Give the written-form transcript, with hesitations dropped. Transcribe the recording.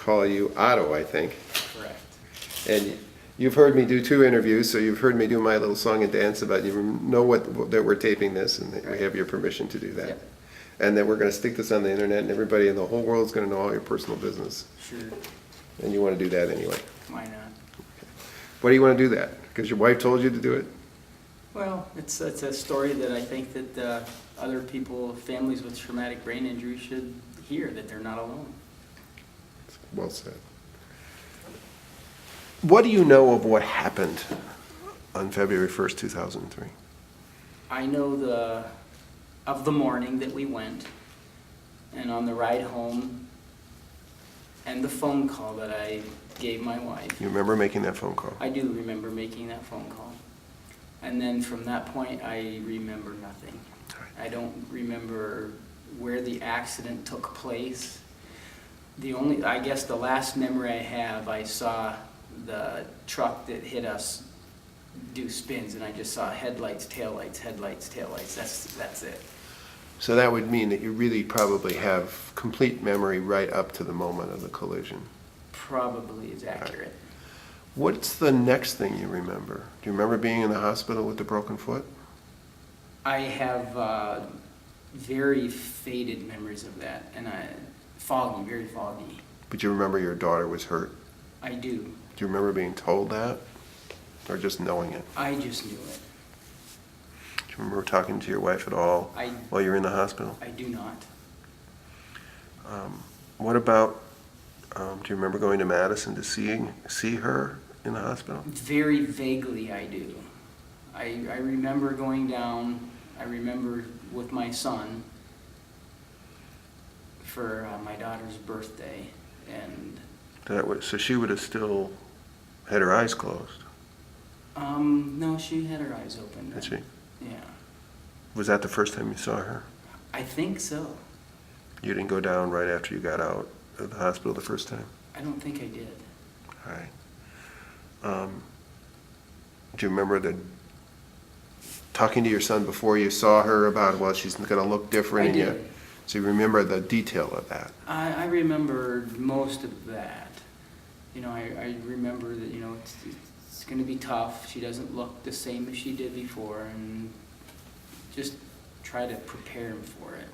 call you Otto, I think. Correct. And you've heard me do 2 interviews, so you've heard me do my little song and dance about, you know that we're taping this and that we have your permission to do that. Yep. And that we're going to stick this on the internet and everybody in the whole world is going to know all your personal business. Sure. And you want to do that anyway. Why not? Why do you want to do that? Because your wife told you to do it? Well, it's a story that I think that other people, families with traumatic brain injury should hear, that they're not alone. Well said. What do you know of what happened on February 1st, 2003? I know of the morning that we went, and on the ride home, and the phone call that I gave my wife. You remember making that phone call? I do remember making that phone call. And then from that point, I remember nothing. I don't remember where the accident took place. I guess the last memory I have, I saw the truck that hit us do spins, and I just saw headlights, taillights, headlights, taillights. That's it. So that would mean that you really probably have complete memory right up to the moment of the collision. Probably is accurate. What's the next thing you remember? Do you remember being in the hospital with the broken foot? I have very faded memories of that, and foggy, very foggy. But you remember your daughter was hurt? I do. Do you remember being told that? Or just knowing it? I just knew it. Do you remember talking to your wife at all while you were in the hospital? I do not. What about, do you remember going to Madison to see her in the hospital? Very vaguely I do. I remember going down, I remember with my son for my daughter's birthday, and So she would have still had her eyes closed? no, she had her eyes open. Did she? Yeah. Was that the first time you saw her? I think so. You didn't go down right after you got out of the hospital the first time? I don't think I did. All right. Do you remember talking to your son before you saw her about, well, she's going to look different? I did. So you remember the detail of that? I remember most of that. You know, I remember that, you know, it's going to be tough. She doesn't look the same as she did before, and just try to prepare him for it.